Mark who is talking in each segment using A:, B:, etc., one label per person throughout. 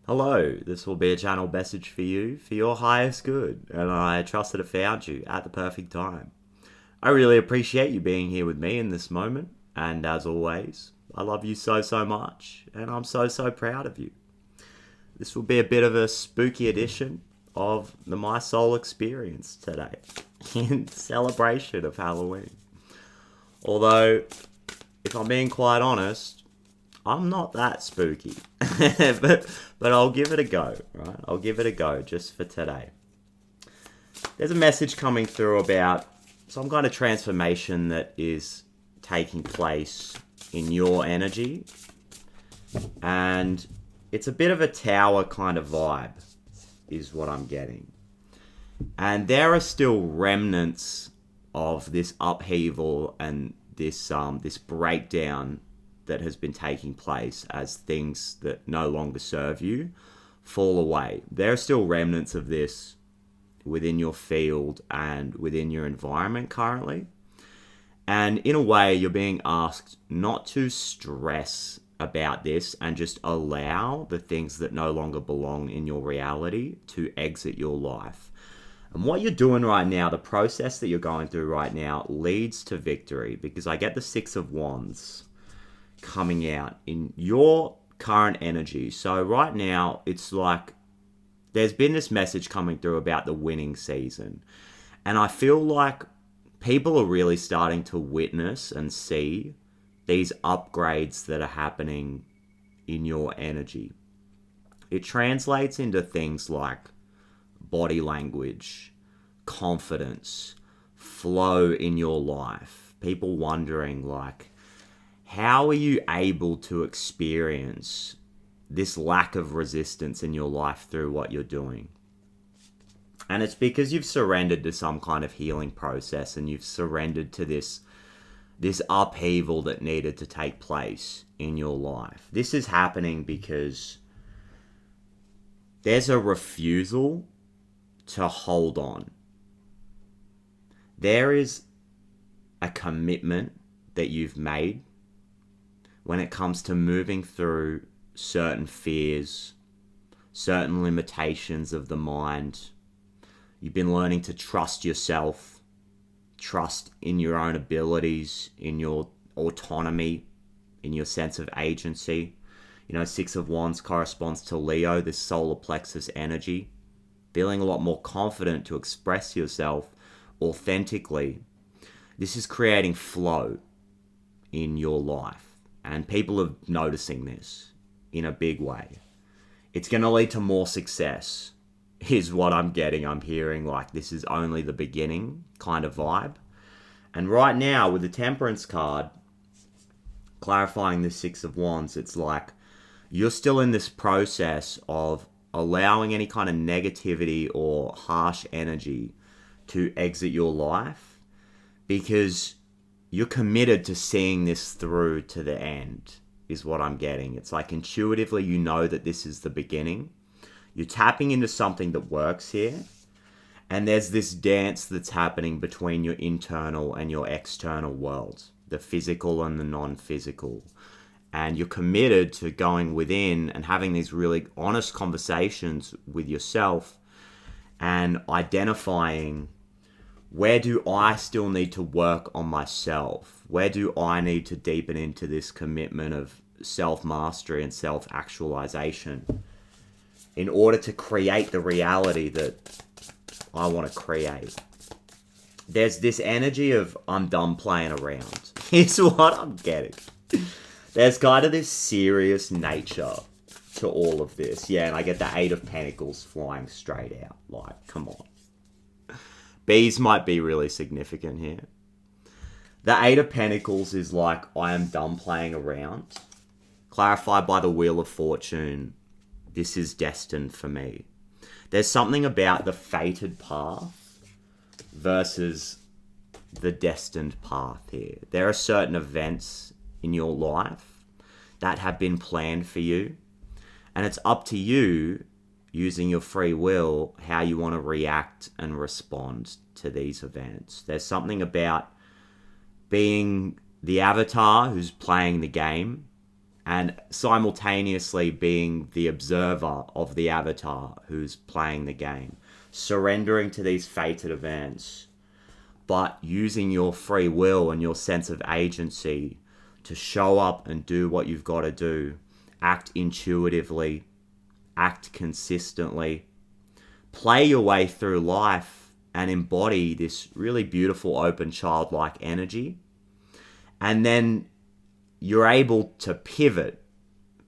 A: Hello, this will be a channel message for you for your highest good, and I trust that it found you at the perfect time. I really appreciate you being here with me in this moment, and as always, I love you so much, and I'm so proud of you. This will be a bit of a spooky edition of the Mai Sol experience today, in celebration of Halloween. Although, if I'm being quite honest, I'm not that spooky, but I'll give it a go, right? I'll give it a go just for today. There's a message coming through about some kind of transformation that is taking place in your energy, and it's a bit of a tower kind of vibe, is what I'm getting. And there are still remnants of this upheaval and this breakdown that has been taking place as things that no longer serve you fall away. There are still remnants of this within your field and within your environment currently. And in a way, you're being asked not to stress about this and just allow the things that no longer belong in your reality to exit your life. And what you're doing right now, the process that you're going through right now, leads to victory, because I get the Six of Wands coming out in your current energy. So right now, it's like there's been this message coming through about the winning season. And I feel like people are really starting to witness and see these upgrades that are happening in your energy. It translates into things like body language, confidence, flow in your life. People wondering, like, how are you able to experience this lack of resistance in your life through what you're doing? And it's because you've surrendered to some kind of healing process, and you've surrendered to this upheaval that needed to take place in your life. This is happening because there's a refusal to hold on. There is a commitment that you've made when it comes to moving through certain fears, certain limitations of the mind. You've been learning to trust yourself, trust in your own abilities, in your autonomy, in your sense of agency. You know, Six of Wands corresponds to Leo, this solar plexus energy. Feeling a lot more confident to express yourself authentically. This is creating flow in your life. And people are noticing this in a big way. It's going to lead to more success, is what I'm getting. I'm hearing like this is only the beginning kind of vibe. And right now, with the Temperance card, clarifying the Six of Wands, it's like you're still in this process of allowing any kind of negativity or harsh energy to exit your life, because you're committed to seeing this through to the end, is what I'm getting. It's like intuitively you know that this is the beginning. You're tapping into something that works here. And there's this dance that's happening between your internal and your external worlds, the physical and the non-physical. And you're committed to going within and having these really honest conversations with yourself and identifying, where do I still need to work on myself? Where do I need to deepen into this commitment of self-mastery and self-actualization in order to create the reality that I want to create? There's this energy of I'm done playing around. Here's what I'm getting. There's kind of this serious nature to all of this. Yeah, and I get the Eight of Pentacles flying straight out. Like, come on. Bees might be really significant here. The Eight of Pentacles is like, I am done playing around. Clarified by the Wheel of Fortune, this is destined for me. There's something about the fated path versus the destined path here. There are certain events in your life that have been planned for you, and it's up to you, using your free will, how you want to react and respond to these events. There's something about being the avatar who's playing the game and simultaneously being the observer of the avatar who's playing the game, surrendering to these fated events, but using your free will and your sense of agency to show up and do what you've got to do, act intuitively, act consistently, play your way through life and embody this really beautiful, open, childlike energy. And then you're able to pivot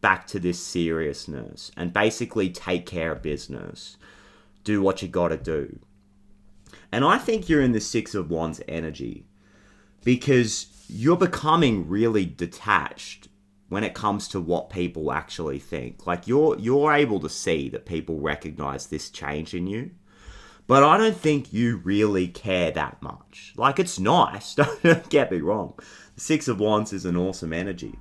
A: back to this seriousness and basically take care of business. Do what you got to do. And I think you're in the Six of Wands energy because you're becoming really detached when it comes to what people actually think. Like you're able to see that people recognize this change in you. But I don't think you really care that much. Like, it's nice, don't get me wrong. The Six of Wands is an awesome energy.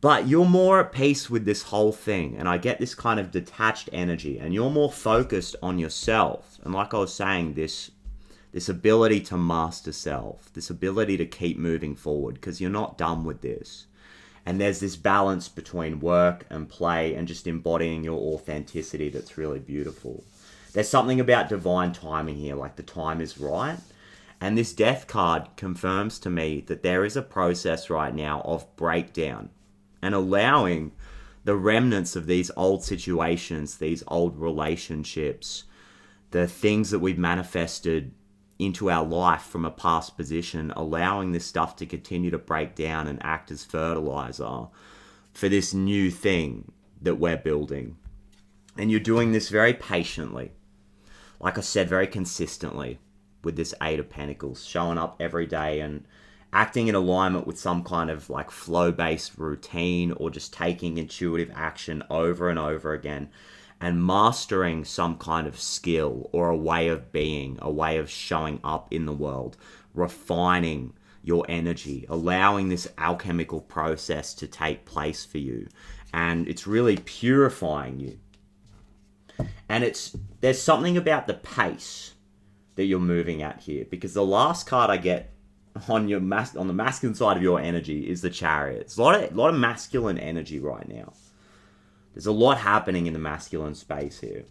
A: But you're more at peace with this whole thing. And I get this kind of detached energy. And you're more focused on yourself. And like I was saying, this ability to master self. This ability to keep moving forward. Because you're not done with this. And there's this balance between work and play. And just embodying your authenticity that's really beautiful. There's something about divine timing here. Like, the time is right. And this Death card confirms to me that there is a process right now of breakdown and allowing the remnants of these old situations, these old relationships, the things that we've manifested into our life from a past position, allowing this stuff to continue to break down and act as fertilizer for this new thing that we're building. And you're doing this very patiently. Like I said, very consistently. With this Eight of Pentacles, showing up every day and acting in alignment with some kind of like flow-based routine, or just taking intuitive action over and over again and mastering some kind of skill or a way of being, a way of showing up in the world, refining your energy, allowing this alchemical process to take place for you. And it's really purifying you. And there's something about the pace that you're moving at here, because the last card I get on the masculine side of your energy is the Chariot. It's a lot of masculine energy right now. There's a lot happening in the masculine space here,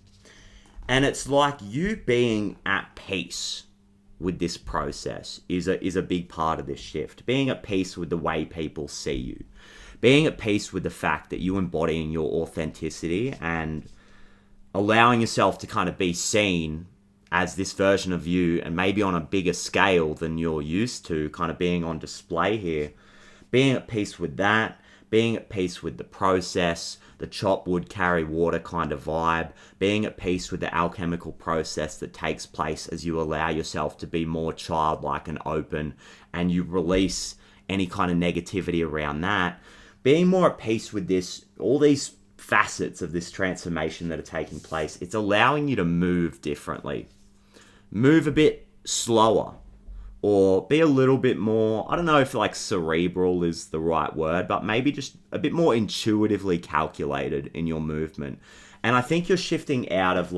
A: and it's like you being at peace with this process is a big part of this shift. Being at peace with the way people see you, being at peace with the fact that you embodying your authenticity and allowing yourself to kind of be seen as this version of you, and maybe on a bigger scale than you're used to, kind of being on display here. Being at peace with that, being at peace with the process, the chop wood, carry water kind of vibe, being at peace with the alchemical process that takes place as you allow yourself to be more childlike and open, and you release any kind of negativity around that. Being more at peace with this, all these facets of this transformation that are taking place, it's allowing you to move differently. Move a bit slower, or be a little bit more, I don't know if like cerebral is the right word, but maybe just a bit more intuitively calculated in your movement. And I think you're shifting out of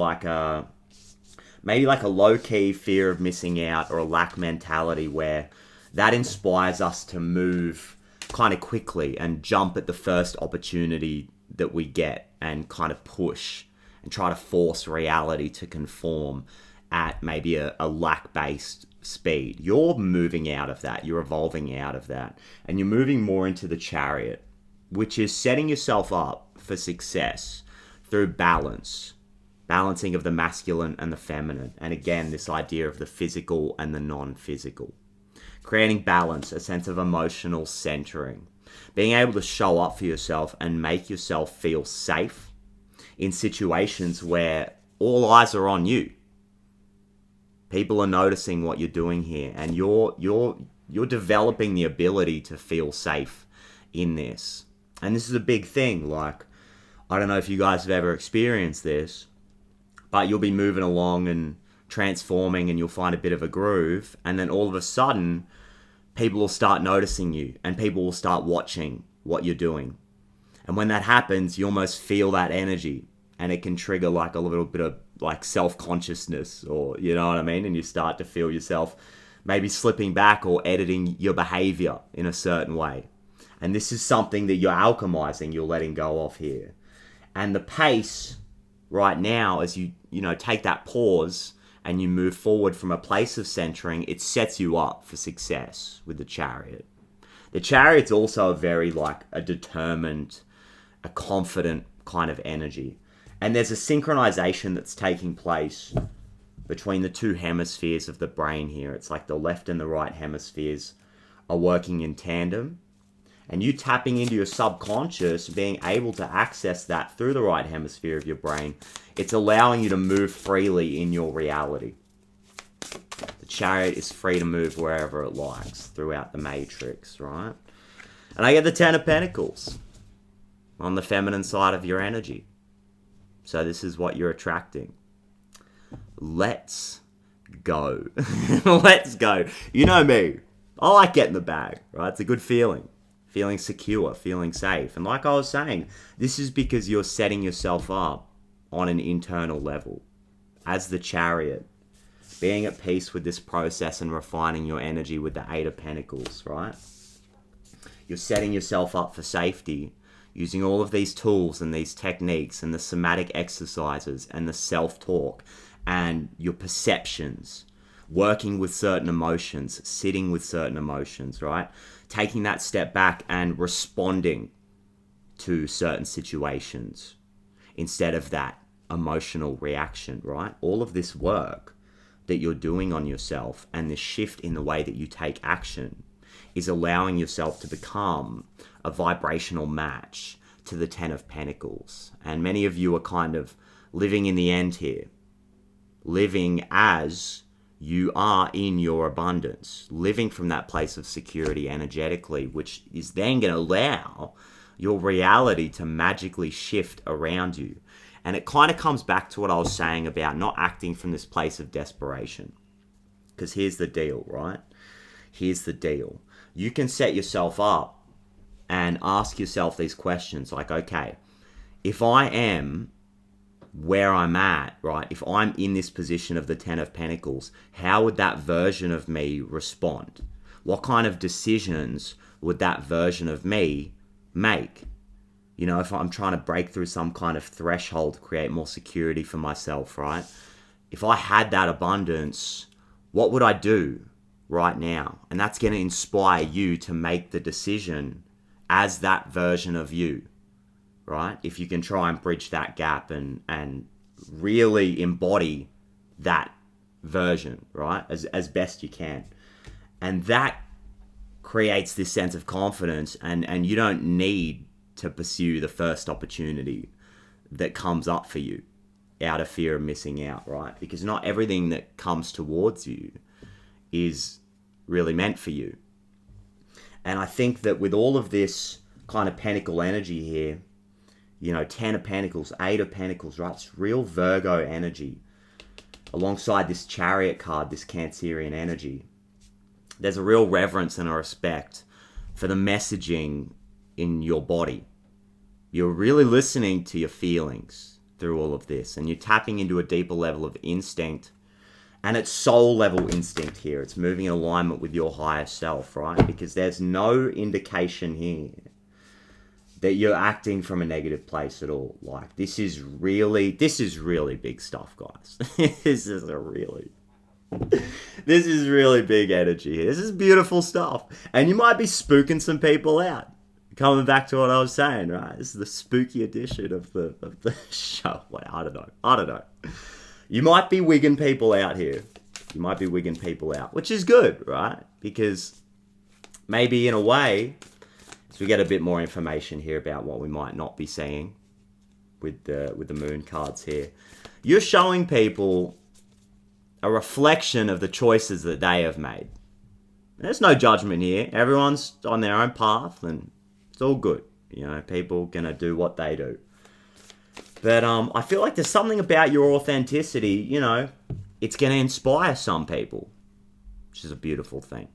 A: maybe like a low-key fear of missing out or a lack mentality, where that inspires us to move kind of quickly and jump at the first opportunity that we get and kind of push and try to force reality to conform at maybe a lack-based speed. You're moving out of that. You're evolving out of that. And you're moving more into the Chariot, which is setting yourself up for success through balancing of the masculine and the feminine. And again, this idea of the physical and the non-physical. Creating balance, a sense of emotional centering. Being able to show up for yourself and make yourself feel safe in situations where all eyes are on you. People are noticing what you're doing here, and you're developing the ability to feel safe in this. And this is a big thing. Like, I don't know if you guys have ever experienced this, but you'll be moving along and transforming, and you'll find a bit of a groove, and then all of a sudden, people will start noticing you, and people will start watching what you're doing. And when that happens, you almost feel that energy, and it can trigger like a little bit of like self-consciousness, or you know what I mean? And you start to feel yourself maybe slipping back or editing your behavior in a certain way. And this is something that you're alchemizing, you're letting go of here. And the pace right now, as you take that pause and you move forward from a place of centering, it sets you up for success with the Chariot. The Chariot's also a determined, a confident kind of energy. And there's a synchronization that's taking place between the two hemispheres of the brain here. It's like the left and the right hemispheres are working in tandem. And you tapping into your subconscious, being able to access that through the right hemisphere of your brain, it's allowing you to move freely in your reality. The Chariot is free to move wherever it likes throughout the matrix, right? And I get the Ten of Pentacles on the feminine side of your energy. So this is what you're attracting. Let's go. Let's go. You know me. I like getting the bag, right? It's a good feeling. Feeling secure, feeling safe. And like I was saying, this is because you're setting yourself up on an internal level. As the Chariot, being at peace with this process and refining your energy with the Eight of Pentacles, right? You're setting yourself up for safety, using all of these tools and these techniques and the somatic exercises and the self-talk and your perceptions, working with certain emotions, sitting with certain emotions, right? Taking that step back and responding to certain situations instead of that emotional reaction, right? All of this work that you're doing on yourself and this shift in the way that you take action is allowing yourself to become a vibrational match to the Ten of Pentacles. And many of you are kind of living in the end here, living as you are in your abundance, living from that place of security energetically, which is then going to allow your reality to magically shift around you. And it kind of comes back to what I was saying about not acting from this place of desperation. Because here's the deal, right? Here's the deal. You can set yourself up and ask yourself these questions like, okay, if I am where I'm at, right? If I'm in this position of the Ten of Pentacles, how would that version of me respond? What kind of decisions would that version of me make? You know, if I'm trying to break through some kind of threshold, create more security for myself, right? If I had that abundance, what would I do right now? And that's going to inspire you to make the decision as that version of you. Right? If you can try and bridge that gap and really embody that version, right? As best you can. And that creates this sense of confidence and you don't need to pursue the first opportunity that comes up for you out of fear of missing out, right? Because not everything that comes towards you is really meant for you. And I think that with all of this kind of pentacle energy here, you know, 10 of Pentacles, 8 of Pentacles, right? It's real Virgo energy. Alongside this Chariot card, this Cancerian energy. There's a real reverence and a respect for the messaging in your body. You're really listening to your feelings through all of this. And you're tapping into a deeper level of instinct. And it's soul level instinct here. It's moving in alignment with your higher self, right? Because there's no indication here that you're acting from a negative place at all. Like, this is really big stuff, guys. This is really big energy here. This is beautiful stuff. And you might be spooking some people out. Coming back to what I was saying, right? This is the spooky edition of the show. Well, I don't know. You might be wigging people out here. You might be wigging people out, which is good, right? Because maybe in a way, so we get a bit more information here about what we might not be seeing with the moon cards here. You're showing people a reflection of the choices that they have made. There's no judgment here. Everyone's on their own path and it's all good. You know, people gonna do what they do. But I feel like there's something about your authenticity, you know, it's gonna inspire some people, which is a beautiful thing.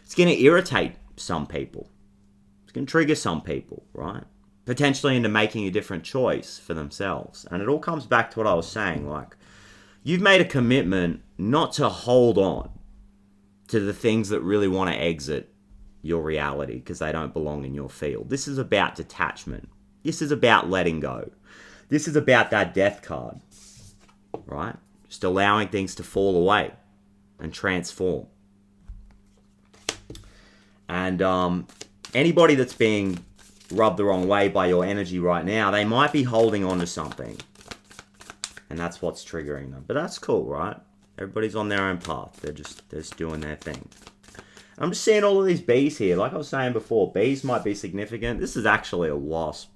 A: It's gonna irritate some people. Can trigger some people, right? Potentially into making a different choice for themselves. And it all comes back to what I was saying, like, you've made a commitment not to hold on to the things that really want to exit your reality because they don't belong in your field. This is about detachment. This is about letting go. This is about that death card, right? Just allowing things to fall away and transform. And anybody that's being rubbed the wrong way by your energy right now, they might be holding on to something. And that's what's triggering them. But that's cool, right? Everybody's on their own path. They're just doing their thing. I'm just seeing all of these bees here. Like I was saying before, bees might be significant. This is actually a wasp.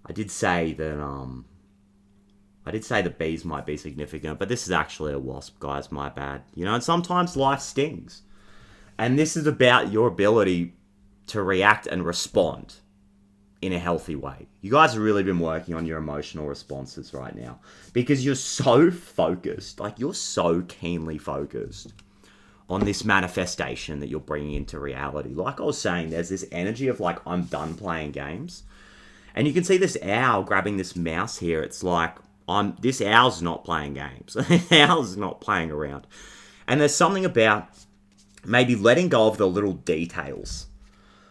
A: I did say that the bees might be significant, but this is actually a wasp, guys. My bad. You know, and sometimes life stings. And this is about your ability to react and respond in a healthy way. You guys have really been working on your emotional responses right now because you're so focused. Like, you're so keenly focused on this manifestation that you're bringing into reality. Like I was saying, there's this energy of like, I'm done playing games. And you can see this owl grabbing this mouse here. It's like, this owl's not playing games. The owl's not playing around. And there's something about maybe letting go of the little details.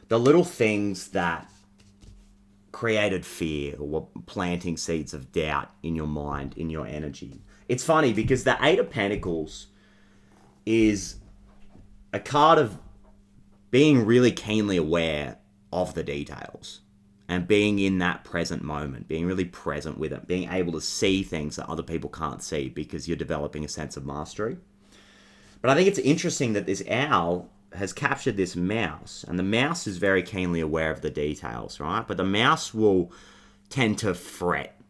A: The little things that created fear or were planting seeds of doubt in your mind, in your energy. It's funny because the Eight of Pentacles is a card of being really keenly aware of the details and being in that present moment, being really present with it, being able to see things that other people can't see because you're developing a sense of mastery. But I think it's interesting that this owl has captured this mouse, and the mouse is very keenly aware of the details, right? But the mouse will tend to fret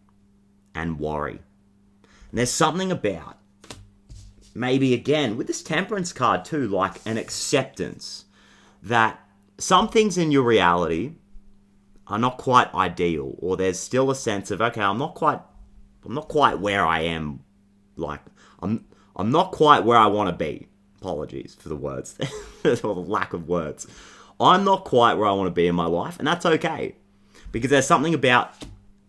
A: and worry. And there's something about, maybe again, with this Temperance card too, like an acceptance that some things in your reality are not quite ideal, or there's still a sense of, okay, I'm not quite where I am, like, I'm not quite where I want to be. Apologies for the words, or the lack of words. I'm not quite where I want to be in my life, and that's okay. Because there's something about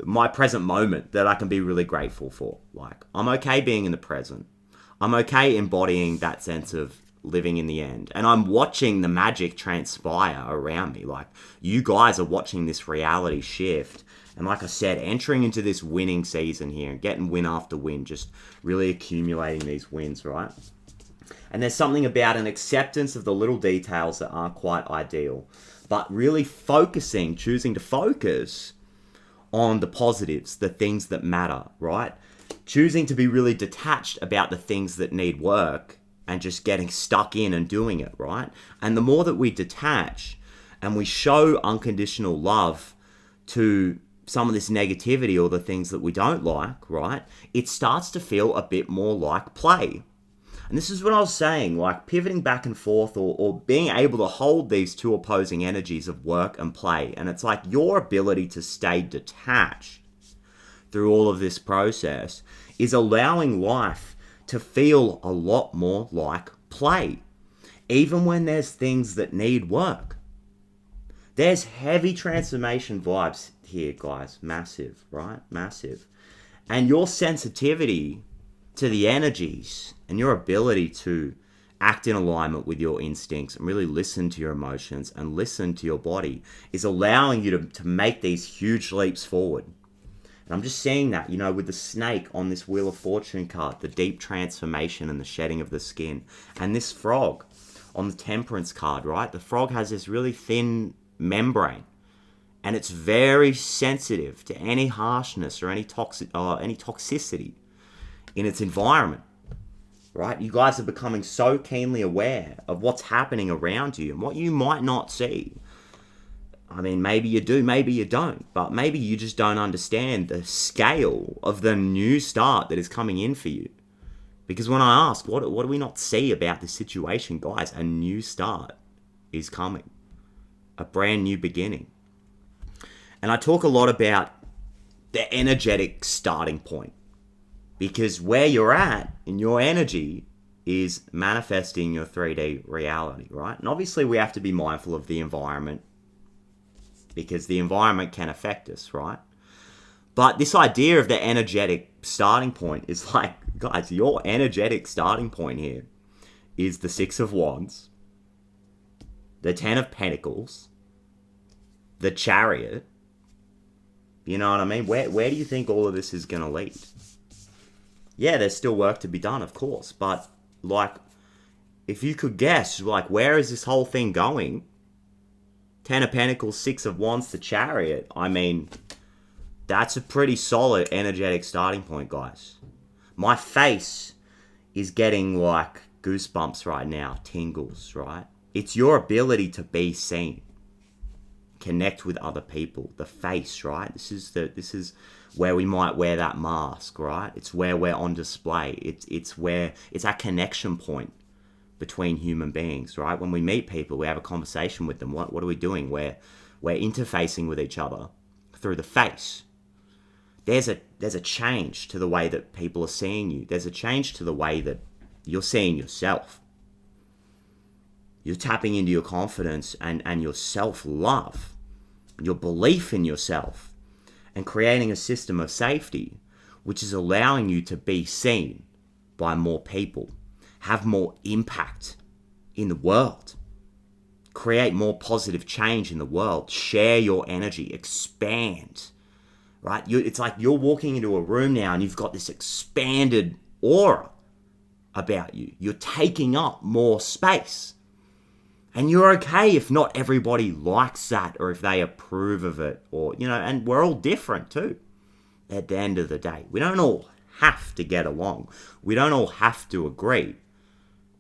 A: my present moment that I can be really grateful for. Like, I'm okay being in the present. I'm okay embodying that sense of living in the end. And I'm watching the magic transpire around me. Like, you guys are watching this reality shift. And like I said, entering into this winning season here and getting win after win, just really accumulating these wins, right? And there's something about an acceptance of the little details that aren't quite ideal, but really choosing to focus on the positives, the things that matter, right? Choosing to be really detached about the things that need work and just getting stuck in and doing it, right? And the more that we detach and we show unconditional love to some of this negativity or the things that we don't like, right? It starts to feel a bit more like play. And this is what I was saying, like pivoting back and forth or being able to hold these two opposing energies of work and play. And it's like your ability to stay detached through all of this process is allowing life to feel a lot more like play, even when there's things that need work. There's heavy transformation vibes here, guys. Massive, right? Massive. And your sensitivity to the energies and your ability to act in alignment with your instincts and really listen to your emotions and listen to your body is allowing you to make these huge leaps forward. And I'm just seeing that, you know, with the snake on this Wheel of Fortune card, the deep transformation and the shedding of the skin. And this frog on the Temperance card, right? The frog has this really thin membrane. And it's very sensitive to any harshness or any toxicity in its environment, right? You guys are becoming so keenly aware of what's happening around you and what you might not see. I mean, maybe you do, maybe you don't, but maybe you just don't understand the scale of the new start that is coming in for you. Because when I ask, what do we not see about this situation, guys? A new start is coming. A brand new beginning. And I talk a lot about the energetic starting point. Because where you're at in your energy is manifesting your 3D reality, right? And obviously we have to be mindful of the environment because the environment can affect us, right? But this idea of the energetic starting point is like, guys, your energetic starting point here is the Six of Wands, the Ten of Pentacles, the Chariot. You know what I mean? Where do you think all of this is going to lead? Yeah, there's still work to be done, of course. But, like, if you could guess, like, where is this whole thing going? Ten of Pentacles, Six of Wands, the Chariot. I mean, that's a pretty solid energetic starting point, guys. My face is getting, like, goosebumps right now. Tingles, right? It's your ability to be seen. Connect with other people. The face, right? This is where we might wear that mask, right? It's where we're on display. It's our connection point between human beings, right? When we meet people, we have a conversation with them. What are we doing? We're interfacing with each other through the face. There's a change to the way that people are seeing you. There's a change to the way that you're seeing yourself. You're tapping into your confidence and your self-love, your belief in yourself, and creating a system of safety, which is allowing you to be seen by more people, have more impact in the world, create more positive change in the world, share your energy, expand, right? It's like you're walking into a room now and you've got this expanded aura about you. You're taking up more space. And you're okay if not everybody likes that or if they approve of it, or, you know, and we're all different too. At the end of the day, we don't all have to get along. We don't all have to agree,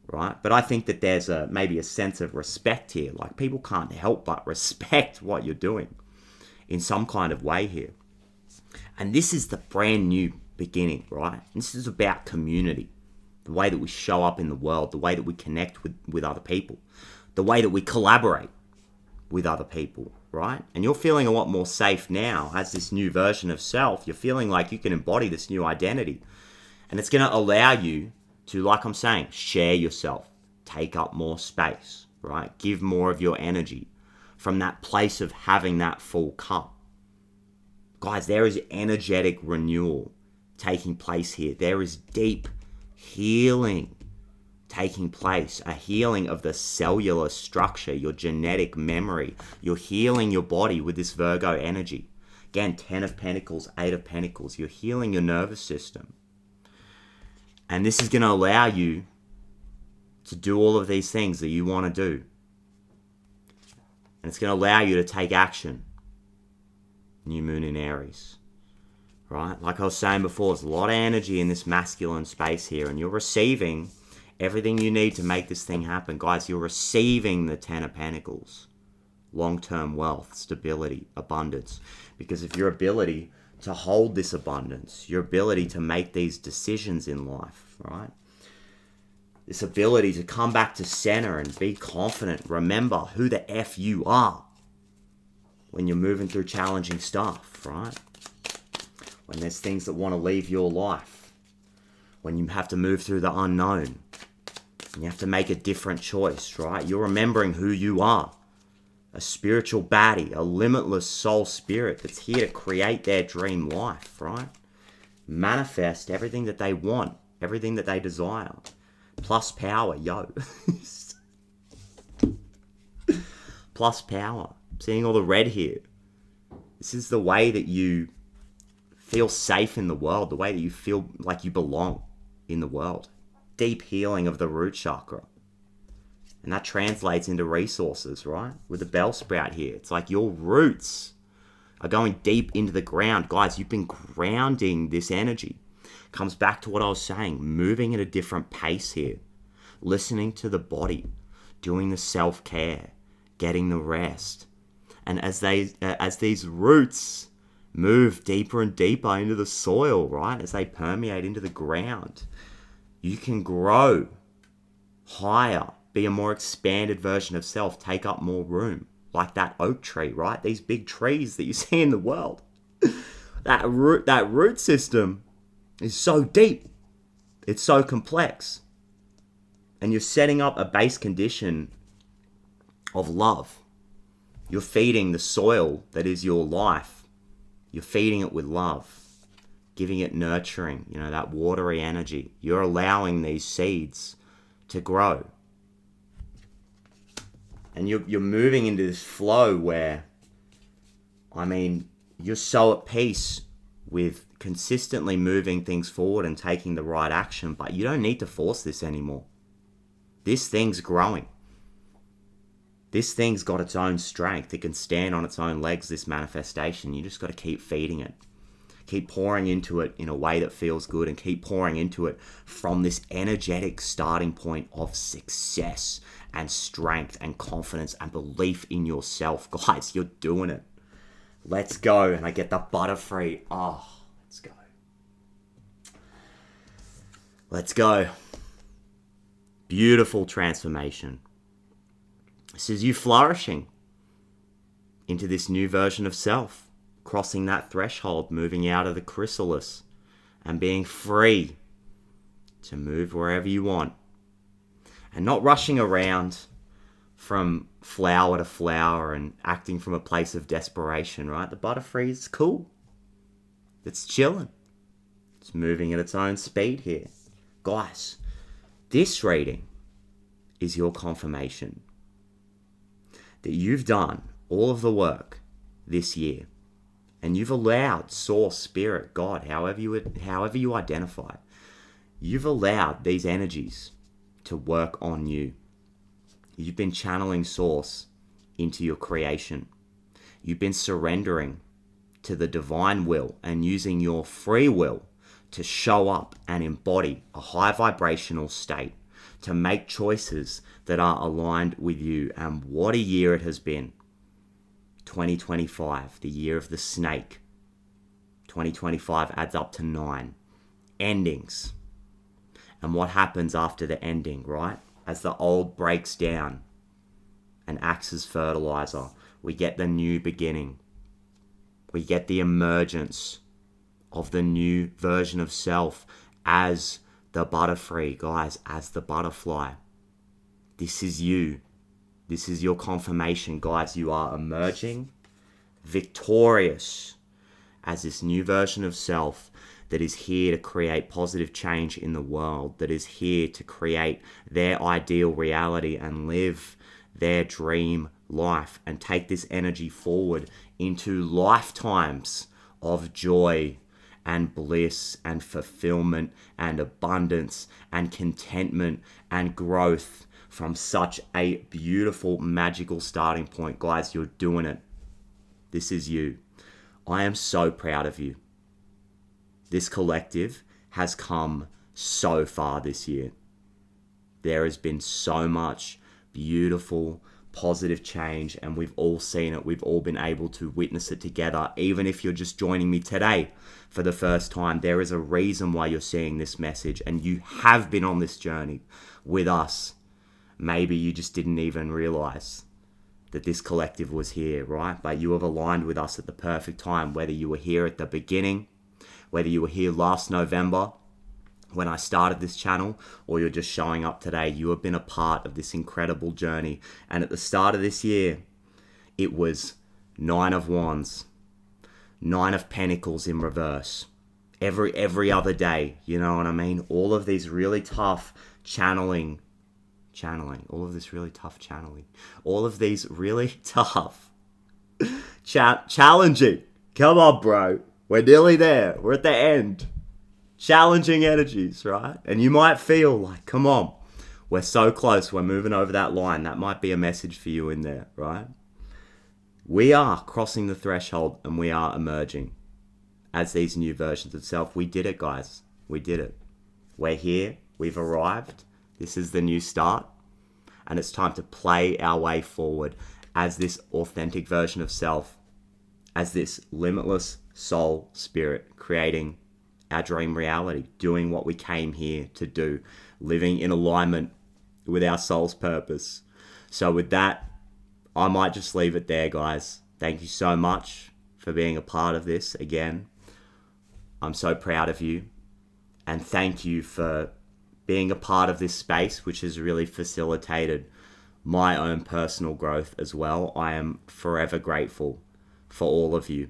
A: right? But I think that there's maybe a sense of respect here. Like, people can't help but respect what you're doing in some kind of way here. And this is the brand new beginning, right? This is about community, the way that we show up in the world, the way that we connect with other people, the way that we collaborate with other people, right? And you're feeling a lot more safe now as this new version of self. You're feeling like you can embody this new identity. And it's going to allow you to, like I'm saying, share yourself, take up more space, right? Give more of your energy from that place of having that full cup. Guys, there is energetic renewal taking place here. There is deep healing taking place, a healing of the cellular structure, your genetic memory. You're healing your body with this Virgo energy. Again, 10 of Pentacles, 8 of Pentacles. You're healing your nervous system. And this is going to allow you to do all of these things that you want to do. And it's going to allow you to take action. New moon in Aries. Right? Like I was saying before, there's a lot of energy in this masculine space here, and you're receiving everything you need to make this thing happen. Guys, you're receiving the 10 of Pentacles. Long-term wealth, stability, abundance. Because of your ability to hold this abundance, your ability to make these decisions in life, right? This ability to come back to center and be confident. Remember who the F you are when you're moving through challenging stuff, right? When there's things that want to leave your life. When you have to move through the unknown. And you have to make a different choice, right? You're remembering who you are. A spiritual baddie, a limitless soul spirit that's here to create their dream life, right? Manifest everything that they want, everything that they desire. Plus power, yo. Plus power. I'm seeing all the red here. This is the way that you feel safe in the world, the way that you feel like you belong in the world. Deep healing of the root chakra. And that translates into resources, right? With the bell sprout here. It's like your roots are going deep into the ground. Guys, you've been grounding this energy. Comes back to what I was saying. Moving at a different pace here. Listening to the body. Doing the self-care. Getting the rest. And as these roots move deeper and deeper into the soil, right? As they permeate into the ground, you can grow higher, be a more expanded version of self, take up more room, like that oak tree, right? These big trees that you see in the world. That root system is so deep. It's so complex. And you're setting up a base condition of love. You're feeding the soil that is your life. You're feeding it with love. Giving it nurturing, that watery energy. You're allowing these seeds to grow. And you're moving into this flow where, I mean, you're so at peace with consistently moving things forward and taking the right action, but you don't need to force this anymore. This thing's growing. This thing's got its own strength. It can stand on its own legs, this manifestation. You just got to keep feeding it. Keep pouring into it in a way that feels good, and keep pouring into it from this energetic starting point of success and strength and confidence and belief in yourself. Guys, you're doing it. Let's go. And I get the Butterfree. Oh, let's go. Let's go. Beautiful transformation. This is you flourishing into this new version of self, crossing that threshold, moving out of the chrysalis and being free to move wherever you want, and not rushing around from flower to flower and acting from a place of desperation, right? The Butterfree is cool. It's chilling. It's moving at its own speed here. Guys, this reading is your confirmation that you've done all of the work this year, and you've allowed Source, Spirit, God, however you identify, you've allowed these energies to work on you. You've been channeling Source into your creation. You've been surrendering to the divine will and using your free will to show up and embody a high vibrational state, to make choices that are aligned with you. And what a year it has been. 2025, the year of the snake. 2025 adds up to 9 endings. And what happens after the ending, right? As the old breaks down and acts as fertilizer, we get the new beginning. We get the emergence of the new version of self as the Butterfree, guys, as the butterfly. This is you. This is your confirmation, guys. You are emerging victorious as this new version of self that is here to create positive change in the world, that is here to create their ideal reality and live their dream life and take this energy forward into lifetimes of joy and bliss and fulfillment and abundance and contentment and growth from such a beautiful, magical starting point. Guys, you're doing it. This is you. I am so proud of you. This collective has come so far this year. There has been so much beautiful, positive change, and we've all seen it. We've all been able to witness it together. Even if you're just joining me today for the first time, there is a reason why you're seeing this message, and you have been on this journey with us. Maybe you just didn't even realize that this collective was here, right? But you have aligned with us at the perfect time, whether you were here at the beginning, whether you were here last November when I started this channel, or you're just showing up today. You have been a part of this incredible journey. And at the start of this year, it was 9 of Wands, 9 of Pentacles in reverse. Every other day, you know what I mean? All of these really tough channeling, all of this really tough channeling, all of these really tough, challenging, come on bro, we're nearly there, we're at the end, challenging energies, right? And you might feel like, come on, we're so close, we're moving over that line. That might be a message for you in there, right? We are crossing the threshold and we are emerging as these new versions of self. We did it, guys. We did it. We're here. We've arrived. This is the new start. And it's time to play our way forward as this authentic version of self, as this limitless soul spirit, creating our dream reality, doing what we came here to do, living in alignment with our soul's purpose. So with that, I might just leave it there, guys. Thank you so much for being a part of this again. I'm so proud of you. And thank you for being a part of this space, which has really facilitated my own personal growth as well. I am forever grateful for all of you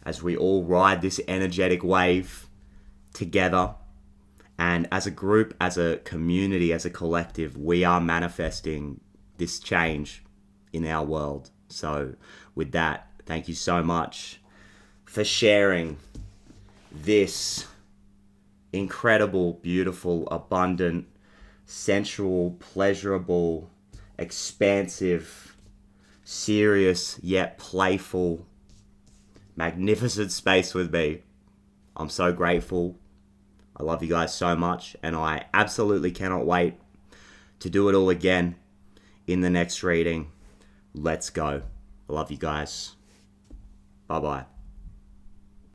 A: as we all ride this energetic wave together. And as a group, as a community, as a collective, we are manifesting this change in our world. So with that, thank you so much for sharing this incredible, beautiful, abundant, sensual, pleasurable, expansive, serious yet playful, magnificent space with me. I'm so grateful. I love you guys so much, and I absolutely cannot wait to do it all again in the next reading. Let's go. I love you guys. Bye-bye.